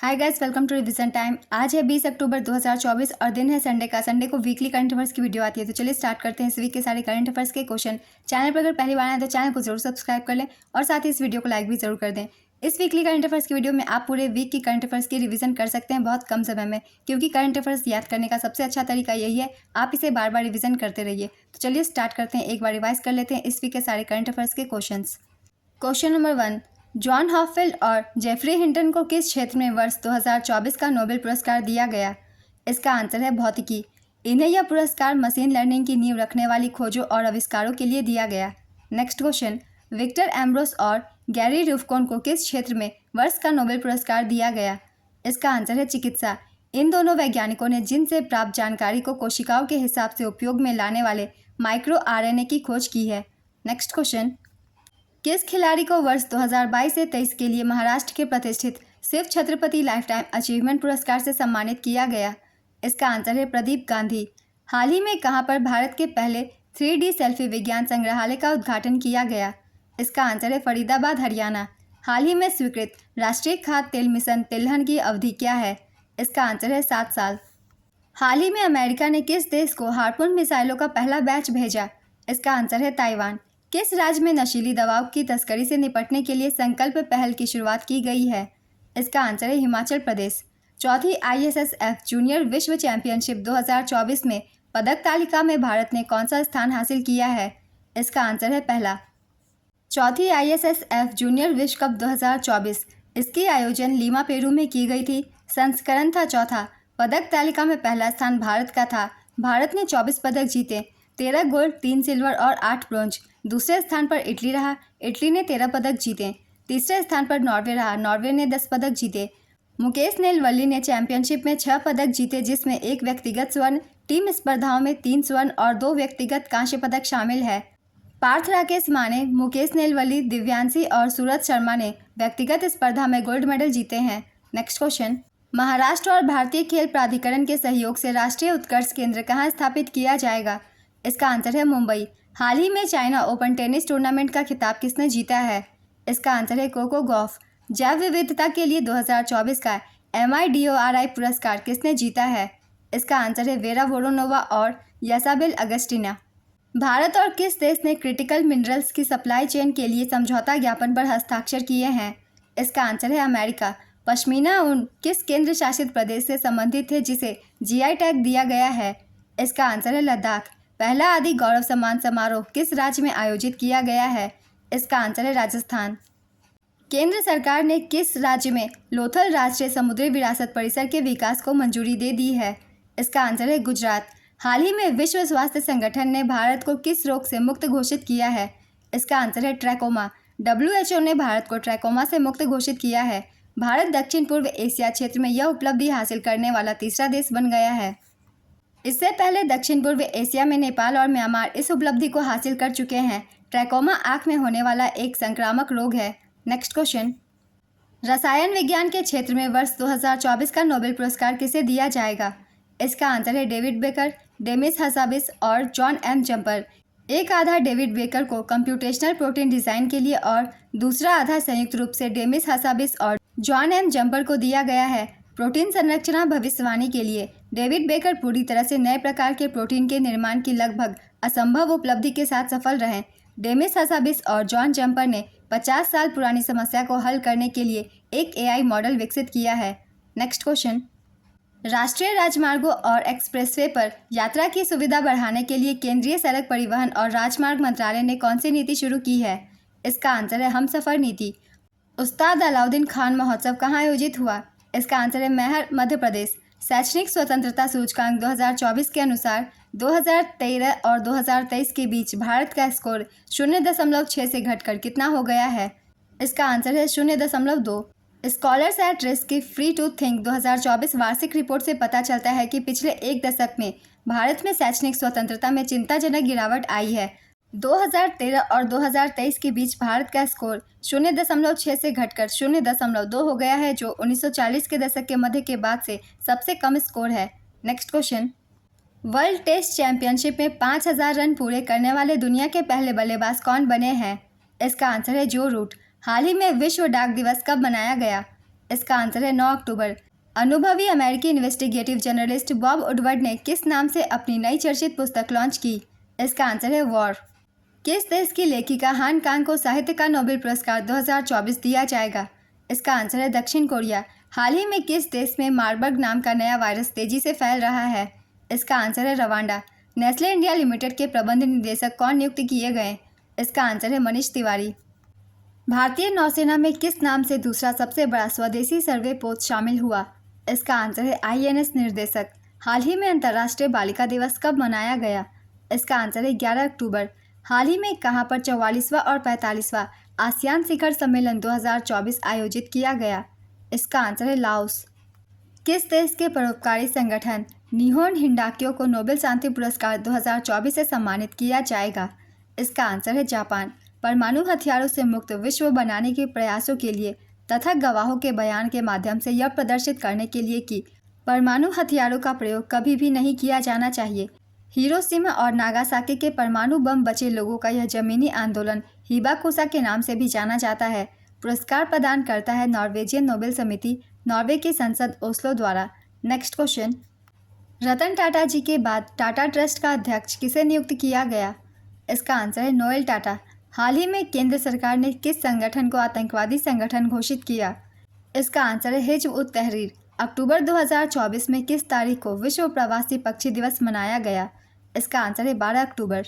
Hi guys, welcome to revision time. आज है 20 अक्टूबर 2024 और दिन है संडे का। संडे को वीकली करंट अफेयर्स की वीडियो आती है, तो चलिए स्टार्ट करते हैं इस वीक के सारे करंट अफेयर्स के क्वेश्चन। चैनल पर अगर पहली बार आए तो चैनल को जरूर सब्सक्राइब कर लें और साथ ही इस वीडियो को लाइक भी जरूर कर दें। इस वीकली करंट अफेयर्स की वीडियो में आप पूरे वीक की करंट अफेयर्स की रिवीजन कर सकते हैं बहुत कम समय में, क्योंकि करंट अफेयर्स याद करने का सबसे अच्छा तरीका यही है, आप इसे बार बार रिवीजन करते रहिए। तो चलिए स्टार्ट करते हैं, एक बार रिवाइज कर लेते हैं इस वीक के सारे करंट अफेयर्स के question. Question number 1, John Hopfield और जेफरी हिंटन को किस क्षेत्र में वर्ष 2024 का नोबेल पुरस्कार दिया गया? इसका आंसर है भौतिकी। इन्हें यह पुरस्कार मशीन लर्निंग की नींव रखने वाली खोजों और आविष्कारों के लिए दिया गया। नेक्स्ट क्वेश्चन, विक्टर एम्ब्रोस और गैरी रुफकोन को किस क्षेत्र में वर्ष का नोबेल पुरस्कार दिया गया? इसका आंसर है चिकित्सा। इन दोनों वैज्ञानिकों ने जिन से प्राप्त जानकारी को कोशिकाओं के हिसाब से उपयोग में लाने वाले माइक्रो आरएनए की खोज की है। नेक्स्ट क्वेश्चन, किस खिलाड़ी को वर्ष 2022 से 23 के लिए महाराष्ट्र के प्रतिष्ठित शिव छत्रपति लाइफटाइम अचीवमेंट पुरस्कार से सम्मानित किया गया? इसका आंसर है प्रदीप गांधी। हाल ही में कहां पर भारत के पहले 3D सेल्फी विज्ञान संग्रहालय का उद्घाटन किया गया? इसका आंसर है फरीदाबाद, हरियाणा। हाल ही में स्वीकृत राष्ट्रीय खाद्य तेल मिशन तिलहन की अवधि क्या है? इसका आंसर है 7 साल। हाल ही में अमेरिका ने किस देश को हार्पून मिसाइलों का पहला बैच भेजा? इसका आंसर है ताइवान। किस राज्य में नशीली दवाओं की तस्करी से निपटने के लिए संकल्प पहल की शुरुआत की गई है? इसका आंसर है हिमाचल प्रदेश। चौथी ISSF जूनियर विश्व चैंपियनशिप 2024 में पदक तालिका में भारत ने कौन सा स्थान हासिल किया है? इसका आंसर है पहला। चौथी ISSF जूनियर विश्व कप 2024 इसकी आयोजन लीमा, पेरू में की गई थी। संस्करण था चौथा। पदक तालिका में पहला स्थान भारत का था। भारत ने 24 पदक जीते, 13 गोल्ड, 3 सिल्वर और 8 ब्रोंज। दूसरे स्थान पर इटली रहा। इटली ने 13 पदक जीते। तीसरे स्थान पर नॉर्वे रहा। नॉर्वे ने 10 पदक जीते। मुकेश नेलवल्ली ने चैंपियनशिप में 6 पदक जीते, जिसमें 1 व्यक्तिगत स्वर्ण, टीम स्पर्धाओं में 3 स्वर्ण और 2 व्यक्तिगत कांस्य पदक शामिल है। पार्थ राकेश माने, मुकेश नेलवल्ली, दिव्यांशी और सूरज शर्मा ने व्यक्तिगत स्पर्धा में गोल्ड मेडल जीते हैं। नेक्स्ट क्वेश्चन, महाराष्ट्र और भारतीय खेल प्राधिकरण के सहयोग से राष्ट्रीय उत्कर्ष केंद्र कहाँ स्थापित किया जाएगा? इसका आंसर है मुंबई। हाल ही में चाइना ओपन टेनिस टूर्नामेंट का खिताब किसने जीता है? इसका आंसर है कोको गॉफ। जैव विविधता के लिए 2024 का MIDORI पुरस्कार किसने जीता है? इसका आंसर है वेरा वोरोनोवा और यासाबेल अगस्टीना। भारत और किस देश ने क्रिटिकल मिनरल्स की सप्लाई चेन के लिए समझौता ज्ञापन पर हस्ताक्षर किए हैं? इसका आंसर है अमेरिका। पश्मीना ऊन किस केंद्र शासित प्रदेश से संबंधित है जिसे GI टैग दिया गया है? इसका आंसर है लद्दाख। पहला आदि गौरव सम्मान समारोह किस राज्य में आयोजित किया गया है? इसका आंसर है राजस्थान। केंद्र सरकार ने किस राज्य में लोथल राष्ट्रीय समुद्री विरासत परिसर के विकास को मंजूरी दे दी है? इसका आंसर है गुजरात। हाल ही में विश्व स्वास्थ्य संगठन ने भारत को किस रोग से मुक्त घोषित किया है? इसका आंसर है ट्रैकोमा। WHO ने भारत को ट्रैकोमा से मुक्त घोषित किया है। भारत दक्षिण पूर्व एशिया क्षेत्र में यह उपलब्धि हासिल करने वाला तीसरा देश बन गया है। इससे पहले दक्षिण पूर्व एशिया में नेपाल और म्यांमार इस उपलब्धि को हासिल कर चुके हैं। ट्रैकोमा आंख में होने वाला एक संक्रामक रोग है। नेक्स्ट क्वेश्चन, रसायन विज्ञान के क्षेत्र में वर्ष 2024 का नोबेल पुरस्कार किसे दिया जाएगा? इसका आंसर है डेविड बेकर, डेमिस हसाबिस और जॉन M जम्पर। एक आधा डेविड बेकर को कंप्यूटेशनल प्रोटीन डिज़ाइन के लिए और दूसरा आधा संयुक्त रूप से डेमिस हसाबिस और जॉन M जम्पर को दिया गया है। प्रोटीन संरचना भविष्यवाणी के लिए डेविड बेकर पूरी तरह से नए प्रकार के प्रोटीन के निर्माण की लगभग असंभव उपलब्धि के साथ सफल रहे। डेमिस हसाबिस और जॉन जम्पर ने 50 साल पुरानी समस्या को हल करने के लिए एक AI मॉडल विकसित किया है। नेक्स्ट क्वेश्चन, राष्ट्रीय राजमार्गों और एक्सप्रेसवे पर यात्रा की सुविधा बढ़ाने के लिए केंद्रीय सड़क परिवहन और राजमार्ग मंत्रालय ने कौन सी नीति शुरू की है? इसका आंसर है हमसफर नीति। उस्ताद अलाउद्दीन खान महोत्सव कहाँ आयोजित हुआ? इसका आंसर है मैहर, मध्य प्रदेश। शैक्षणिक स्वतंत्रता सूचकांक 2024 के अनुसार 2013 और 2023 के बीच भारत का स्कोर 0.6 से घटकर कितना हो गया है? इसका आंसर है 0.2। स्कॉलर्स एट रिस्क की फ्री टू थिंक 2024 वार्षिक रिपोर्ट से पता चलता है कि पिछले एक दशक में भारत में शैक्षणिक स्वतंत्रता में चिंताजनक गिरावट आई है। 2013 और 2023 के बीच भारत का स्कोर 0.6 से घटकर 0.2 हो गया है, जो 1940 के दशक के मध्य के बाद से सबसे कम स्कोर है। Next question, world test championship में 5000 रन पूरे करने वाले दुनिया के पहले बल्लेबाज कौन बने हैं? इसका आंसर है जो रूट। हाल ही में विश्व डाक दिवस कब मनाया गया? इसका आंसर है 9 अक्टूबर। अनुभवी अमेरिकी इन्वेस्टिगेटिव जर्नलिस्ट बॉब वुडवर्ड ने किस नाम से अपनी नई चर्चित पुस्तक लॉन्च की? इसका आंसर है वॉर। किस देश की लेखिका हान कांग को साहित्य का नोबेल पुरस्कार 2024 दिया जाएगा? इसका आंसर है दक्षिण कोरिया। हाल ही में किस देश में मार्बर्ग नाम का नया वायरस तेजी से फैल रहा है? इसका आंसर है रवांडा। नेस्ले इंडिया लिमिटेड के प्रबंध निदेशक कौन नियुक्त किए गए? इसका आंसर है मनीष तिवारी। भारतीय नौसेना में किस नाम से दूसरा सबसे बड़ा स्वदेशी सर्वे पोत शामिल हुआ? इसका आंसर है INS निर्देशक। हाल ही में अंतर्राष्ट्रीय बालिका दिवस कब मनाया गया? इसका आंसर है 11 अक्टूबर। हाल ही में कहां पर 44वां और 45वां आसियान शिखर सम्मेलन 2024 आयोजित किया गया? इसका आंसर है लाओस। किस देश के परोपकारी संगठन निहोन हिंडाक्यो को नोबेल शांति पुरस्कार 2024 से सम्मानित किया जाएगा? इसका आंसर है जापान। परमाणु हथियारों से मुक्त विश्व बनाने के प्रयासों के लिए तथा गवाहों के बयान के माध्यम से यह प्रदर्शित करने के लिए कि परमाणु हथियारों का प्रयोग कभी भी नहीं किया जाना चाहिए। हिरोशिमा और नागासाकी के परमाणु बम बचे लोगों का यह जमीनी आंदोलन हिबाकुसा के नाम से भी जाना जाता है। पुरस्कार प्रदान करता है नॉर्वेजियन नोबेल समिति, नॉर्वे की संसद ओस्लो द्वारा। नेक्स्ट क्वेश्चन, रतन टाटा जी के बाद टाटा ट्रस्ट का अध्यक्ष किसे नियुक्त किया गया? इसका आंसर है नोएल टाटा। हाल ही में केंद्र सरकार ने किस संगठन को आतंकवादी संगठन घोषित किया? इसका आंसर है हिज्ब उत तहरीर। अक्टूबर 2024 में किस तारीख को विश्व प्रवासी पक्षी दिवस मनाया गया? इसका आंसर है 12 अक्टूबर।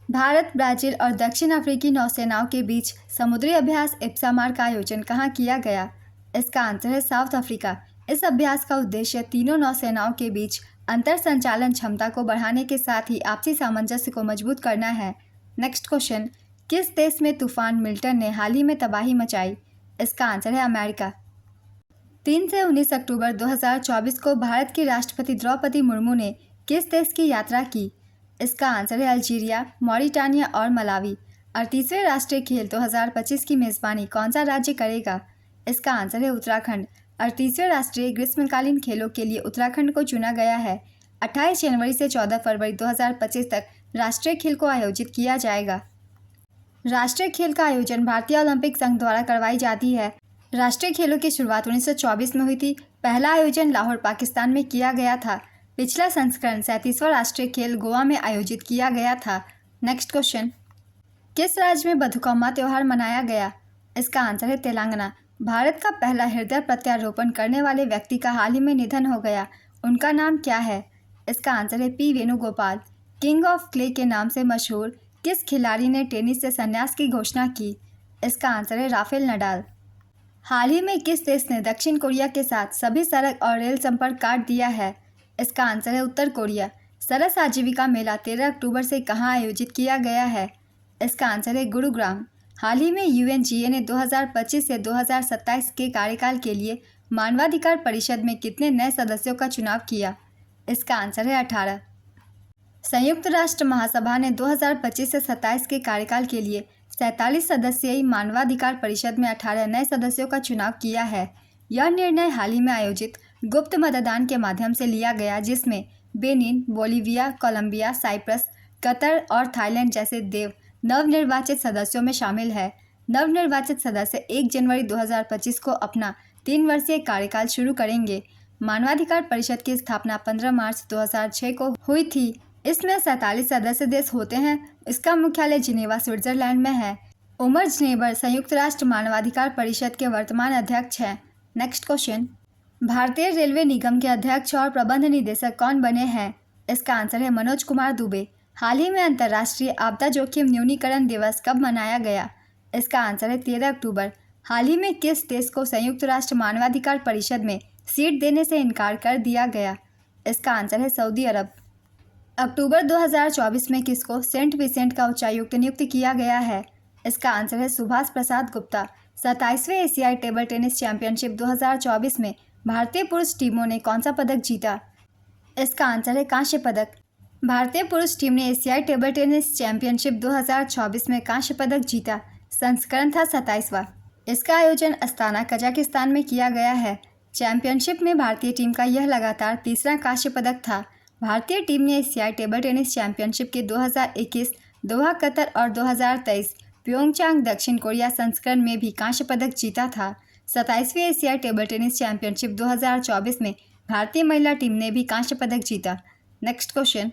भारत, ब्राजील और दक्षिण अफ्रीकी नौसेनाओं के बीच समुद्री अभ्यास इप्सामार का आयोजन कहाँ किया गया? इसका आंसर है साउथ अफ्रीका। इस अभ्यास का उद्देश्य तीनों नौसेनाओं के बीच अंतर संचालन क्षमता को बढ़ाने के साथ ही आपसी सामंजस्य को मजबूत करना है। नेक्स्ट क्वेश्चन, किस देश में तूफान मिल्टन ने हाल ही में तबाही मचाई? इसका आंसर है अमेरिका। 3 से 19 अक्टूबर 2024 को भारत की राष्ट्रपति द्रौपदी मुर्मू ने किस देश की यात्रा की? इसका आंसर है अल्जीरिया, मॉरिटानिया और मलावी। 38वें राष्ट्रीय खेल 2025 की मेज़बानी कौन सा राज्य करेगा? इसका आंसर है उत्तराखंड। 38वें राष्ट्रीय ग्रीष्मकालीन खेलों के लिए उत्तराखंड को चुना गया है। 28 जनवरी से 14 फरवरी 2025 तक राष्ट्रीय खेल को आयोजित किया जाएगा। राष्ट्रीय खेल का आयोजन भारतीय ओलंपिक संघ द्वारा करवाई जाती है। राष्ट्रीय खेलों की शुरुआत 1924 में हुई थी। पहला आयोजन लाहौर, पाकिस्तान में किया गया था। पिछला संस्करण 37वां राष्ट्रीय खेल गोवा में आयोजित किया गया था। नेक्स्ट क्वेश्चन, किस राज्य में बथुकम्मा त्यौहार मनाया गया? इसका आंसर है तेलंगाना। भारत का पहला हृदय प्रत्यारोपण करने वाले व्यक्ति का हाल ही में निधन हो गया। उनका नाम क्या है? इसका आंसर है P Venugopal. King of clay के नाम से मशहूर किस खिलाड़ी ने टेनिस से संन्यास की घोषणा की? इसका आंसर है राफेल नडाल। हाल ही में किस देश ने दक्षिण कोरिया के साथ सभी सड़क और रेल संपर्क काट दिया है? इसका आंसर है उत्तर कोरिया। सरस आजीविका मेला 13 अक्टूबर से कहाँ आयोजित किया गया है? इसका आंसर है गुरुग्राम। हाल ही में UNGA ने 2025 से 2027 के कार्यकाल के लिए मानवाधिकार परिषद में कितने नए सदस्यों का चुनाव किया? इसका आंसर है 18। संयुक्त राष्ट्र महासभा ने 2025 से 27 के कार्यकाल के लिए 47 सदस्यीय मानवाधिकार परिषद में 18 नए सदस्यों का चुनाव किया है। यह निर्णय हाल ही में आयोजित गुप्त मतदान के माध्यम से लिया गया, जिसमें Benin, Bolivia, Colombia, Cyprus, Qatar और थाईलैंड जैसे नवनिर्वाचित सदस्यों में शामिल है। नवनिर्वाचित सदस्य 1 जनवरी 2025 को अपना 3 वर्षीय कार्यकाल शुरू करेंगे। मानवाधिकार परिषद की स्थापना 15 मार्च 2006 को हुई थी। इसमें 47 सदस्य देश होते हैं। इसका मुख्यालय जिनेवा, स्विट्जरलैंड में है। उमर जनेबर संयुक्त राष्ट्र मानवाधिकार परिषद के वर्तमान अध्यक्ष हैं। नेक्स्ट क्वेश्चन, भारतीय रेलवे निगम के अध्यक्ष और प्रबंध निदेशक कौन बने हैं? इसका आंसर है मनोज कुमार दुबे। हाल ही में अंतर्राष्ट्रीय आपदा जोखिम न्यूनीकरण दिवस कब मनाया गया? इसका आंसर है 13 अक्टूबर। हाल ही में किस देश को संयुक्त राष्ट्र मानवाधिकार परिषद में सीट देने से इनकार कर दिया गया? इसका आंसर है सऊदी अरब। अक्टूबर 2024 में किसको सेंट विसेंट का उच्चायुक्त नियुक्त किया गया है? इसका आंसर है सुभाष प्रसाद गुप्ता। 27वें एशियाई टेबल टेनिस चैंपियनशिप 2024 में भारतीय पुरुष टीमों ने कौन सा पदक जीता? इसका आंसर है कांस्य पदक। भारतीय पुरुष टीम ने एशियाई टेबल टेनिस चैंपियनशिप 2024 में कांस्य पदक जीता। संस्करण था 27वां। इसका आयोजन अस्ताना, कजाकिस्तान में किया गया है। चैंपियनशिप में भारतीय टीम का यह लगातार तीसरा कांस्य पदक था। भारतीय टीम ने एशियाई टेबल टेनिस चैंपियनशिप के 2021 दोहा, कतर और 2023 प्योंगचांग, दक्षिण कोरिया संस्करण में भी कांस्य पदक जीता था। 27वीं एशियाई टेबल टेनिस चैंपियनशिप 2024 में भारतीय महिला टीम ने भी कांस्य पदक जीता। नेक्स्ट क्वेश्चन,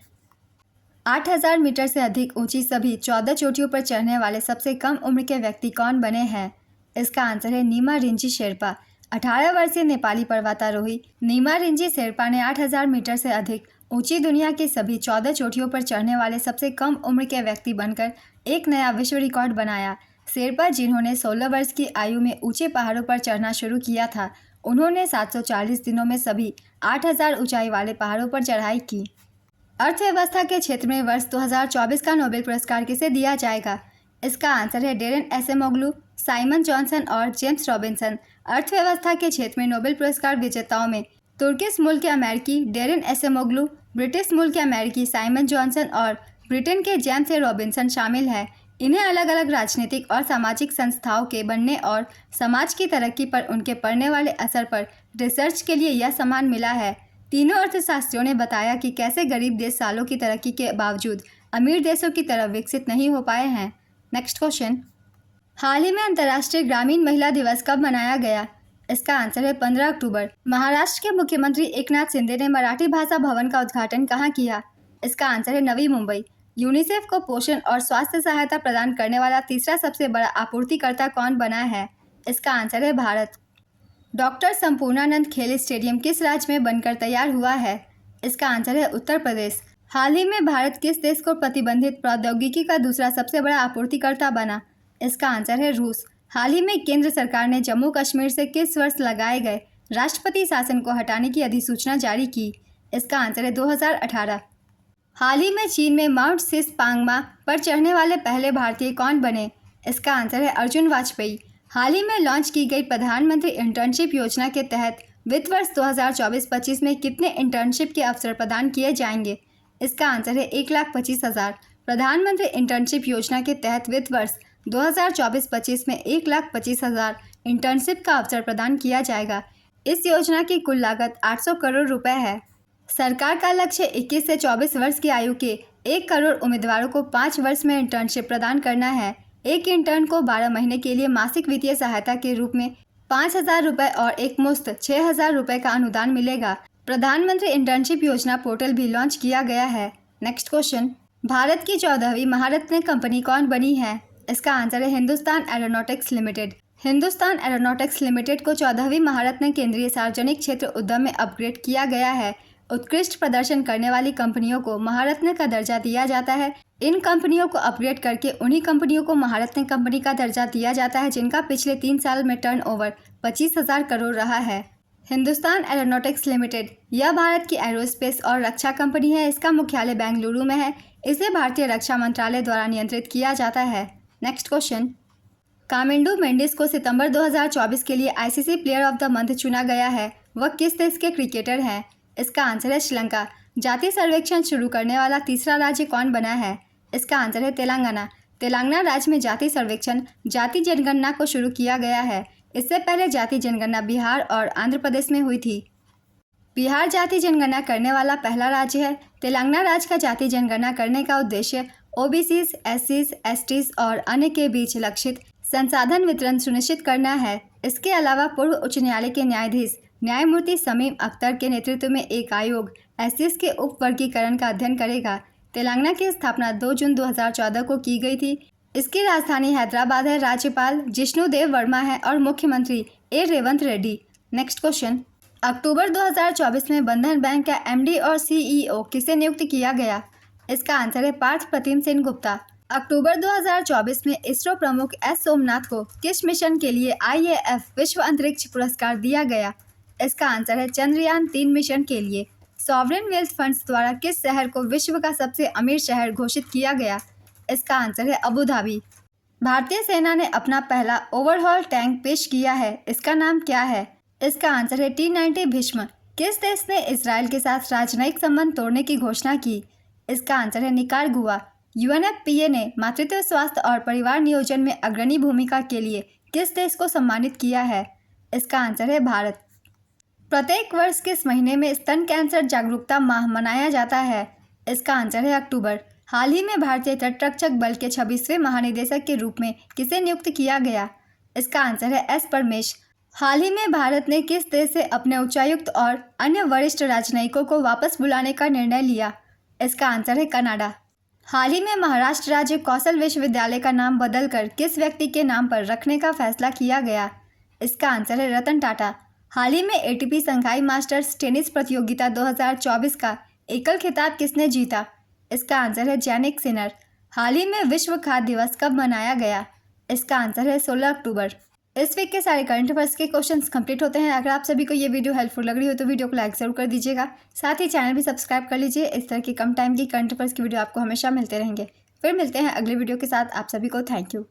8000 मीटर से अधिक ऊंची सभी 14 चोटियों पर चढ़ने वाले सबसे कम उम्र के व्यक्ति कौन बने हैं? इसका आंसर है नीमा रिंजी शेरपा। 18 वर्षीय नेपाली पर्वतारोही नीमा रिंजी शेरपा ने 8000 मीटर से अधिक ऊंची दुनिया की सभी 14 चोटियों पर चढ़ने वाले सबसे कम उम्र के व्यक्ति बनकर एक नया विश्व रिकॉर्ड बनाया। शेरपा, जिन्होंने 16 वर्ष की आयु में ऊंचे पहाड़ों पर चढ़ना शुरू किया था, उन्होंने 740 दिनों में सभी 8000 ऊंचाई वाले पहाड़ों पर चढ़ाई की। अर्थव्यवस्था के क्षेत्र में वर्ष 2024 का नोबेल पुरस्कार किसे दिया जाएगा? इसका आंसर है डेरेन एसेमोग्लू, साइमन जॉनसन और जेम्स रॉबिन्सन। अर्थव्यवस्था के क्षेत्र में नोबेल पुरस्कार विजेताओं में तुर्किश मूल के अमेरिकी डेरेन एसेमोग्लू, ब्रिटिश मूल के अमेरिकी साइमन जॉनसन और ब्रिटेन के जेम्स रॉबिन्सन शामिल हैं। इन्हें अलग अलग राजनीतिक और सामाजिक संस्थाओं के बनने और समाज की तरक्की पर उनके पड़ने वाले असर पर रिसर्च के लिए यह सम्मान मिला है। तीनों अर्थशास्त्रियों ने बताया कि कैसे गरीब देश सालों की तरक्की के बावजूद अमीर देशों की तरह विकसित नहीं हो पाए हैं। नेक्स्ट क्वेश्चन, हाल ही में अंतर्राष्ट्रीय ग्रामीण महिला दिवस कब मनाया गया? इसका आंसर है 15 अक्टूबर। महाराष्ट्र के मुख्यमंत्री एकनाथ शिंदे ने मराठी भाषा भवन का उद्घाटन कहाँ किया? इसका आंसर है नवी मुंबई। यूनिसेफ को पोषण और स्वास्थ्य सहायता प्रदान करने वाला तीसरा सबसे बड़ा आपूर्तिकर्ता कौन बना है? इसका आंसर है भारत। डॉक्टर संपूर्णानंद खेल स्टेडियम किस राज्य में बनकर तैयार हुआ है? इसका आंसर है उत्तर प्रदेश। हाल ही में भारत किस देश को प्रतिबंधित प्रौद्योगिकी का दूसरा सबसे बड़ा आपूर्तिकर्ता बना? इसका आंसर है रूस। हाल ही में केंद्र सरकार ने जम्मू कश्मीर से किस वर्ष लगाए गए राष्ट्रपति शासन को हटाने की अधिसूचना जारी की? इसका आंसर है 2018। हाल ही में चीन में माउंट सिस पांगमा पर चढ़ने वाले पहले भारतीय कौन बने? इसका आंसर है अर्जुन वाजपेयी। हाल ही में लॉन्च की गई प्रधानमंत्री इंटर्नशिप योजना के तहत वित्त वर्ष 2024-25 में कितने इंटर्नशिप के अवसर प्रदान किए जाएंगे? इसका आंसर है 1,25,000। प्रधानमंत्री इंटर्नशिप योजना के तहत वित्त वर्ष 2024-25 में 1,25,000 इंटर्नशिप का अवसर प्रदान किया जाएगा। इस योजना की कुल लागत 800 करोड़ रुपए है। सरकार का लक्ष्य 21 से 24 वर्ष की आयु के 1 करोड़ उम्मीदवारों को 5 वर्ष में इंटर्नशिप प्रदान करना है। एक इंटर्न को 12 महीने के लिए मासिक वित्तीय सहायता के रूप में 5,000 रुपये और एक मुश्त 6,000 रुपये का अनुदान मिलेगा। प्रधानमंत्री इंटर्नशिप योजना पोर्टल भी लॉन्च किया गया है। नेक्स्ट क्वेश्चन, भारत की 14वीं महारत्न कंपनी कौन बनी है? इसका आंसर है Hindustan aeronautics limited. Hindustan aeronautics limited को 14वीं महारत्न केंद्रीय सार्वजनिक क्षेत्र उद्यम में अपग्रेड किया गया है। उत्कृष्ट प्रदर्शन करने वाली कंपनियों को महारत्न का दर्जा दिया जाता है। इन कंपनियों को अपग्रेड करके उन्हीं कंपनियों को महारत्न कंपनी का दर्जा दिया जाता है जिनका पिछले 3 साल में टर्नओवर 25,000 करोड़ रहा है। हिंदुस्तान एरोनॉटिक्स लिमिटेड यह भारत की एरोस्पेस और रक्षा कंपनी है। इसका मुख्यालय बेंगलुरु में है। इसे भारतीय रक्षा मंत्रालय द्वारा नियंत्रित किया जाता है। नेक्स्ट क्वेश्चन, कामिंडू मेंडिस को सितंबर 2024 के लिए ICC player of the month चुना गया है। वह किस देश के क्रिकेटर हैं? इसका आंसर है श्रीलंका। जाति सर्वेक्षण शुरू करने वाला तीसरा राज्य कौन बना है? इसका आंसर है तेलंगाना। तेलंगाना राज्य में जाति सर्वेक्षण जाति जनगणना को शुरू किया गया है। इससे पहले जाति जनगणना बिहार और आंध्र प्रदेश में हुई थी। बिहार जाति जनगणना करने वाला पहला राज्य है। तेलंगाना राज्य का जाति जनगणना करने का उद्देश्य ओबीसीज, एससीज, एसटीज और अन्य के बीच लक्षित संसाधन वितरण सुनिश्चित करना है। इसके अलावा पूर्व उच्च न्यायालय के न्यायाधीश न्यायमूर्ति समीम अख्तर के नेतृत्व में एक आयोग एससीज के उप वर्गीकरण का अध्ययन करेगा। तेलंगाना की स्थापना 2 जून 2014 को की गई थी। इसकी राजधानी हैदराबाद है। राज्यपाल जिष्णु देव वर्मा है और मुख्यमंत्री ए रेवंत रेड्डी। नेक्स्ट क्वेश्चन, अक्टूबर 2024 में बंधन बैंक का एमडी और सीईओ किसे नियुक्त किया गया? इसका आंसर है पार्थ प्रतिम सेन गुप्ता। अक्टूबर 2024 में इसरो प्रमुख एस सोमनाथ को किस मिशन के लिए आईएएफ विश्व अंतरिक्ष पुरस्कार दिया गया? इसका आंसर है चंद्रयान 3 मिशन के लिए। सॉवरेन वेल्थ फंड्स द्वारा किस शहर को विश्व का सबसे अमीर शहर घोषित किया गया? इसका आंसर है अबू धाबी। भारतीय सेना ने अपना पहला ओवरहॉल टैंक पेश किया है। इसका नाम क्या है? इसका आंसर है T-90 भीष्म। किस देश ने इजराइल के साथ राजनयिक संबंध तोड़ने की घोषणा की? इसका आंसर है निकारागुआ। यूएनएफपीए ने मातृत्व, स्वास्थ्य और परिवार नियोजन में अग्रणी भूमिका के लिए किस देश को सम्मानित किया है? इसका आंसर है भारत। प्रत्येक वर्ष किस महीने में स्तन कैंसर जागरूकता माह मनाया जाता है? इसका आंसर है अक्टूबर। हाल ही में भारतीय तटरक्षक बल के 26वें महानिदेशक के रूप में किसे नियुक्त किया गया? इसका आंसर है एस परमेश। हाल ही में भारत ने किस देश से अपने उच्चायुक्त और अन्य वरिष्ठ राजनयिकों को वापस बुलाने का निर्णय लिया? इसका आंसर है कनाडा। हाल ही में महाराष्ट्र राज्य कौशल विश्वविद्यालय का नाम बदलकर किस व्यक्ति के नाम पर रखने का फैसला किया गया? इसका आंसर है रतन टाटा। हाल ही में एटीपी शंघाई मास्टर्स टेनिस प्रतियोगिता 2024 का एकल खिताब किसने जीता? इसका आंसर है जैनिक सिनर। हाल ही में विश्व खाद्य दिवस कब मनाया गया? इसका आंसर है 16 अक्टूबर। इस वीक के सारे करंट अफेयर्स के क्वेश्चंस कंप्लीट होते हैं। अगर आप सभी को ये वीडियो हेल्पफुल लग रही हो तो वीडियो को लाइक जरूर कर दीजिएगा। साथ ही चैनल भी सब्सक्राइब कर लीजिए। इस तरह की कम टाइम की करंट अफेयर्स की वीडियो आपको हमेशा मिलते रहेंगे। फिर मिलते हैं अगले वीडियो के साथ। आप सभी को थैंक यू।